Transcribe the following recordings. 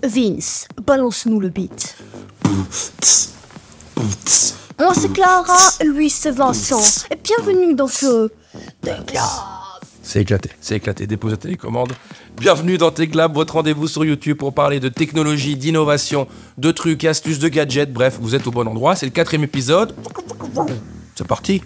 Vince, balance-nous le beat. Moi c'est Clara, lui c'est Vincent. Et bienvenue dans ce Tech-Lab. C'est éclaté, déposez la télécommande. Bienvenue dans Tech-Lab, votre rendez-vous sur YouTube pour parler de technologie, d'innovation, de trucs, astuces, de gadgets, bref, vous êtes au bon endroit, c'est le 4e épisode. C'est parti.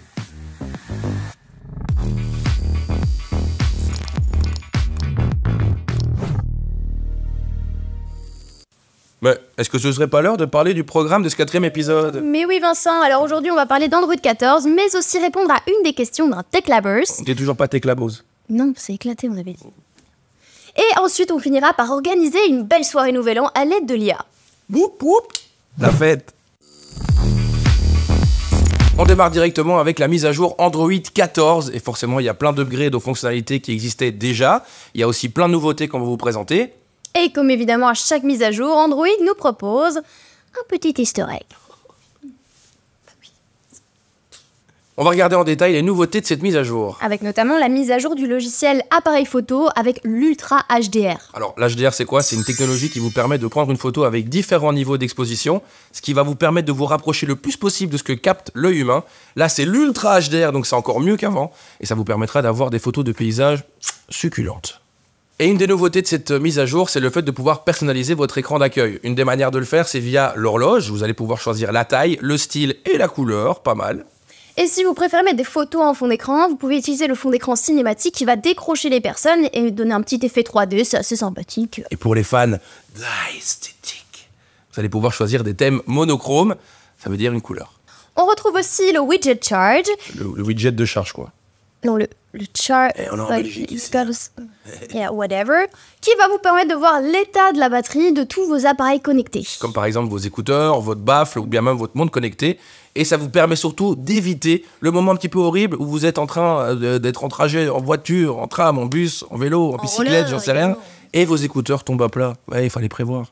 Mais est-ce que ce serait pas l'heure de parler du programme de ce 4e épisode? Mais oui Vincent, alors aujourd'hui on va parler d'Android 14, mais aussi répondre à une des questions d'un Tech-Labers. T'es toujours pas Tech-Labose? Non, c'est éclaté on avait dit. Et ensuite on finira par organiser une belle soirée Nouvel An à l'aide de l'IA. Boum, boum. La fête. On démarre directement avec la mise à jour Android 14, et forcément il y a plein d'upgrades aux fonctionnalités qui existaient déjà, il y a aussi plein de nouveautés qu'on va vous présenter. Et comme évidemment à chaque mise à jour, Android nous propose un petit easter egg. On va regarder en détail les nouveautés de cette mise à jour. Avec notamment la mise à jour du logiciel appareil photo avec l'Ultra HDR. Alors l'HDR c'est quoi? C'est une technologie qui vous permet de prendre une photo avec différents niveaux d'exposition, ce qui va vous permettre de vous rapprocher le plus possible de ce que capte l'œil humain. Là c'est l'Ultra HDR, donc c'est encore mieux qu'avant, et ça vous permettra d'avoir des photos de paysages succulentes. Et une des nouveautés de cette mise à jour, c'est le fait de pouvoir personnaliser votre écran d'accueil. Une des manières de le faire, c'est via l'horloge. Vous allez pouvoir choisir la taille, le style et la couleur, pas mal. Et si vous préférez mettre des photos en fond d'écran, vous pouvez utiliser le fond d'écran cinématique qui va décrocher les personnes et donner un petit effet 3D, c'est assez sympathique. Et pour les fans d'esthétique, vous allez pouvoir choisir des thèmes monochromes, ça veut dire une couleur. On retrouve aussi le widget charge. Le widget de charge, quoi. Non, le charge. On est en Belgique ici. Yeah, whatever. Qui va vous permettre de voir l'état de la batterie de tous vos appareils connectés. Comme par exemple vos écouteurs, votre baffle ou bien même votre montre connectée. Et ça vous permet surtout d'éviter le moment un petit peu horrible où vous êtes en train d'être en trajet, en voiture, en tram, en bus, en vélo, en bicyclette, j'en sais rien. Et vos écouteurs tombent à plat. Ouais, il fallait prévoir.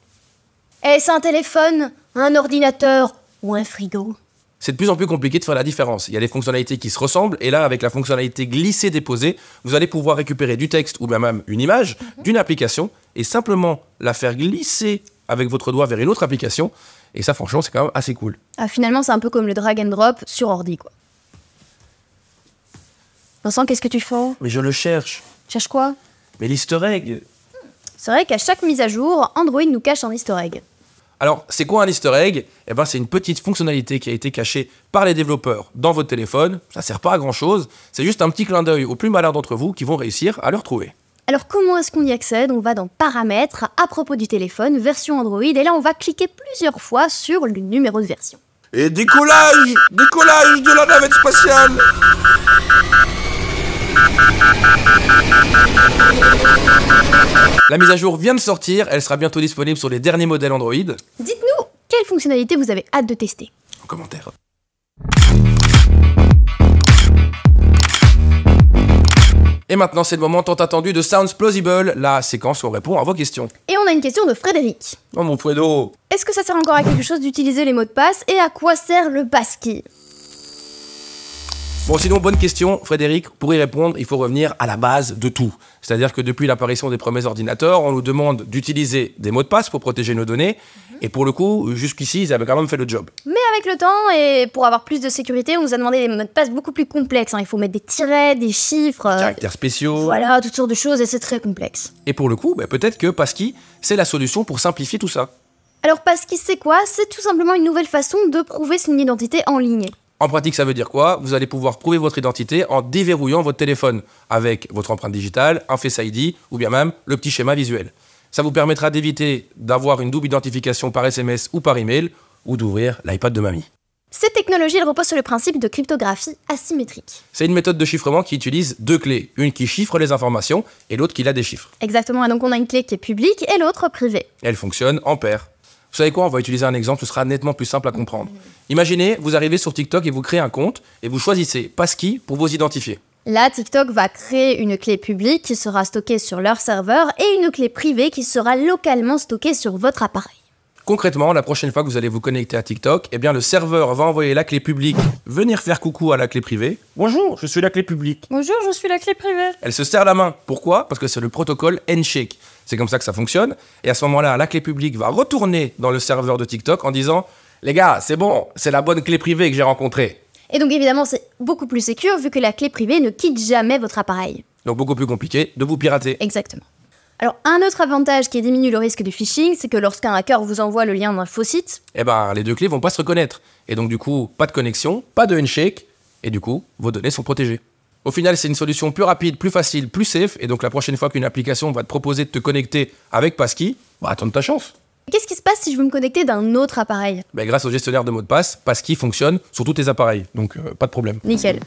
Est-ce un téléphone, un ordinateur ou un frigo? C'est de plus en plus compliqué de faire la différence. Il y a des fonctionnalités qui se ressemblent, et là, avec la fonctionnalité glisser-déposer, vous allez pouvoir récupérer du texte ou bien même une image d'une application et simplement la faire glisser avec votre doigt vers une autre application. Et ça, franchement, c'est quand même assez cool. Ah, finalement, c'est un peu comme le drag and drop sur ordi, quoi. Vincent, qu'est-ce que tu fais? Mais je le cherche. Cherche quoi? Mais l'easter egg. C'est vrai qu'à chaque mise à jour, Android nous cache un easter egg. Alors, c'est quoi un easter egg? Eh ben, c'est une petite fonctionnalité qui a été cachée par les développeurs dans votre téléphone. Ça sert pas à grand chose. C'est juste un petit clin d'œil aux plus malins d'entre vous qui vont réussir à le retrouver. Alors, comment est-ce qu'on y accède? On va dans Paramètres, à propos du téléphone, version Android, et là, on va cliquer plusieurs fois sur le numéro de version. Et décollage! Décollage de la navette spatiale! La mise à jour vient de sortir, elle sera bientôt disponible sur les derniers modèles Android. Dites-nous, quelle fonctionnalité vous avez hâte de tester? En commentaire. Et maintenant, c'est le moment tant attendu de Sounds Plausible, la séquence où on répond à vos questions. Et on a une question de Frédéric. Oh mon Fredo! Est-ce que ça sert encore à quelque chose d'utiliser les mots de passe et à quoi sert le passkey? Bon, sinon, bonne question, Frédéric. Pour y répondre, il faut revenir à la base de tout. C'est-à-dire que depuis l'apparition des premiers ordinateurs, on nous demande d'utiliser des mots de passe pour protéger nos données. Et pour le coup, jusqu'ici, ils avaient quand même fait le job. Mais avec le temps, et pour avoir plus de sécurité, on nous a demandé des mots de passe beaucoup plus complexes. Il faut mettre des tirets, des chiffres... Caractères spéciaux... Voilà, toutes sortes de choses, et c'est très complexe. Et pour le coup, peut-être que Passkey, c'est la solution pour simplifier tout ça. Alors Passkey, c'est quoi? C'est tout simplement une nouvelle façon de prouver son identité en ligne. En pratique, ça veut dire quoi? Vous allez pouvoir prouver votre identité en déverrouillant votre téléphone avec votre empreinte digitale, un Face ID ou bien même le petit schéma visuel. Ça vous permettra d'éviter d'avoir une double identification par SMS ou par email ou d'ouvrir l'iPad de mamie. Cette technologie elle repose sur le principe de cryptographie asymétrique. C'est une méthode de chiffrement qui utilise deux clés, une qui chiffre les informations et l'autre qui la déchiffre. Exactement, et donc on a une clé qui est publique et l'autre privée. Elle fonctionne en paire. Vous savez quoi? On va utiliser un exemple, ce sera nettement plus simple à comprendre. Imaginez, vous arrivez sur TikTok et vous créez un compte et vous choisissez Passkey pour vous identifier. Là, TikTok va créer une clé publique qui sera stockée sur leur serveur et une clé privée qui sera localement stockée sur votre appareil. Concrètement, la prochaine fois que vous allez vous connecter à TikTok, eh bien le serveur va envoyer la clé publique venir faire coucou à la clé privée. Bonjour, je suis la clé publique. Bonjour, je suis la clé privée. Elle se serre la main. Pourquoi? Parce que c'est le protocole Handshake. C'est comme ça que ça fonctionne. Et à ce moment-là, la clé publique va retourner dans le serveur de TikTok en disant « Les gars, c'est bon, c'est la bonne clé privée que j'ai rencontrée. » Et donc évidemment, c'est beaucoup plus sécure vu que la clé privée ne quitte jamais votre appareil. Donc beaucoup plus compliqué de vous pirater. Exactement. Alors, un autre avantage qui diminue le risque de phishing, c'est que lorsqu'un hacker vous envoie le lien d'un faux site, Eh ben, les deux clés vont pas se reconnaître. Et donc du coup, pas de connexion, pas de handshake, et du coup, vos données sont protégées. Au final, c'est une solution plus rapide, plus facile, plus safe, et donc la prochaine fois qu'une application va te proposer de te connecter avec Passkey, bah attends de ta chance. qu'est-ce qui se passe si je veux me connecter d'un autre appareil? Ben, grâce au gestionnaire de mots de passe, Passkey fonctionne sur tous tes appareils, donc pas de problème. Nickel.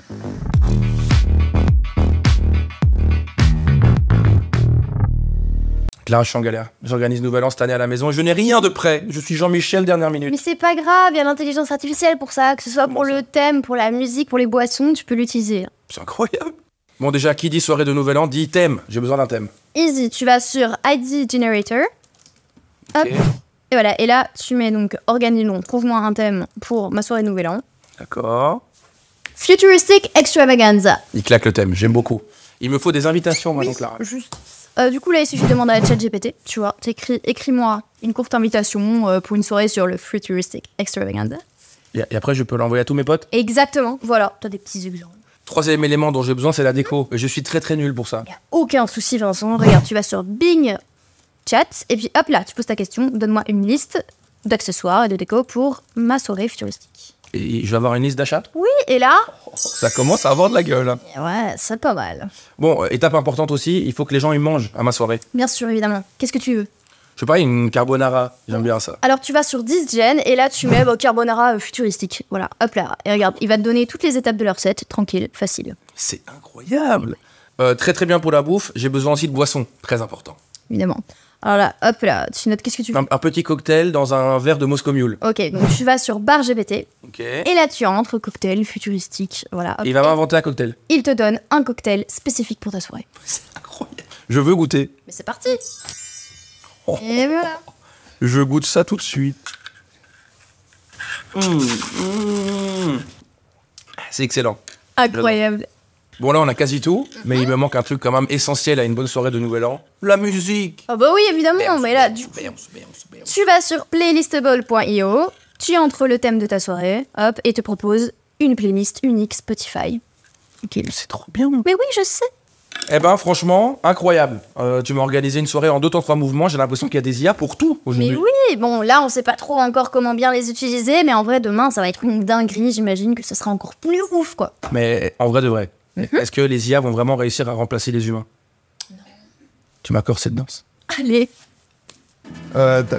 Là, je suis en galère. J'organise Nouvel An cette année à la maison et je n'ai rien de prêt. Je suis Jean-Michel, dernière minute. Mais c'est pas grave, il y a l'intelligence artificielle pour ça, que ce soit pour le thème, pour la musique, pour les boissons, tu peux l'utiliser. C'est incroyable. Bon, déjà, qui dit soirée de Nouvel An dit thème. J'ai besoin d'un thème. Easy, tu vas sur ID Generator. Hop. Ok. Et voilà, et là, tu mets donc organisons, trouve-moi un thème pour ma soirée de Nouvel An. D'accord. Futuristic Extravaganza. Il claque le thème, j'aime beaucoup. Il me faut des invitations, moi, donc Clara. Juste. Du coup, là, il suffit de demander à ChatGPT, tu vois. Écris-moi une courte invitation pour une soirée sur le Futuristic Extravaganza. Et après, je peux l'envoyer à tous mes potes. Exactement, voilà, t'as des petits exemples. Troisième élément dont j'ai besoin, c'est la déco. Et je suis très très nul pour ça. Y a aucun souci, Vincent. Regarde, tu vas sur Bing Chat, et puis hop là, tu poses ta question, donne-moi une liste d'accessoires et de déco pour ma soirée futuristique. Et je vais avoir une liste d'achat. Oui, et là, Ça commence à avoir de la gueule. Hein. ouais, c'est pas mal. Bon, étape importante aussi, il faut que les gens y mangent à ma soirée. Bien sûr, évidemment. Qu'est-ce que tu veux? Je sais pas, une carbonara. J'aime bien ça. Alors tu vas sur 10 Gen et là tu mets carbonara futuristique. Voilà, hop là. Et regarde, il va te donner toutes les étapes de la recette, tranquille, facile. C'est incroyable. Très très bien pour la bouffe. J'ai besoin aussi de boissons, très important. Évidemment. Alors là, hop là, tu notes qu'est-ce que tu veux. Un petit cocktail dans un verre de Moscow Mule. Ok, donc tu vas sur bar GPT Ok. et là tu entres cocktail futuristique. Voilà. Hop, Il va m'inventer un cocktail. il te donne un cocktail spécifique pour ta soirée. C'est incroyable. Je veux goûter. Mais c'est parti. Oh. Et voilà. Je goûte ça tout de suite. C'est excellent. Incroyable. Bon là on a quasi tout, mais il me manque un truc quand même essentiel à une bonne soirée de Nouvel An. La musique. Ah bah oui, évidemment, mais là, tu vas sur playlistable.io, tu entres le thème de ta soirée, hop, et te propose une playlist unique Spotify. Ok. C'est trop bien. Mais oui, je sais. Eh ben franchement, incroyable. Tu m'as organisé une soirée en 2 temps 3 mouvements, j'ai l'impression qu'il y a des IA pour tout aujourd'hui. Mais oui, bon, là, on sait pas trop encore comment bien les utiliser, mais en vrai, demain, ça va être une dinguerie. J'imagine que ce sera encore plus ouf, quoi. Mais en vrai de vrai, est-ce que les IA vont vraiment réussir à remplacer les humains? Non. Tu m'accordes cette danse? Allez,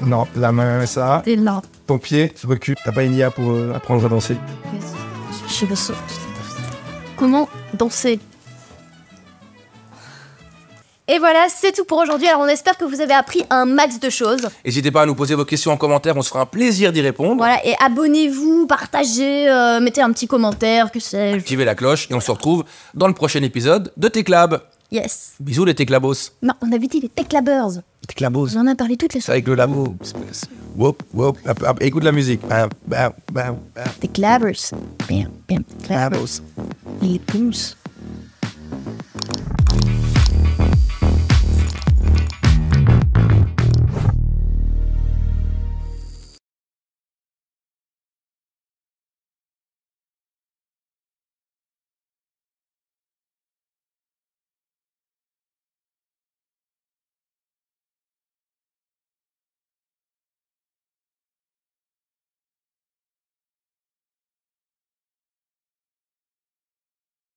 Non, la main, ça. t'es là. Ton pied, tu recules. T'as pas une IA pour apprendre à danser. Je sais pas ça. Comment danser? Et voilà, c'est tout pour aujourd'hui. Alors, on espère que vous avez appris un max de choses. N'hésitez pas à nous poser vos questions en commentaire, on se fera un plaisir d'y répondre. Voilà, et abonnez-vous, partagez, mettez un petit commentaire, que sais-je. Activez la cloche et on se retrouve dans le prochain épisode de Techlab. Yes. Bisous les Techlabos. Non, on avait dit les Tech Labbers. Techlabos. On en a parlé toutes les C'est soirées. avec le labo. Wop, wop. Écoute la musique. Bam, bam, bam, bam. Tech Labbers. Bien, bien. Labos. Les pouces.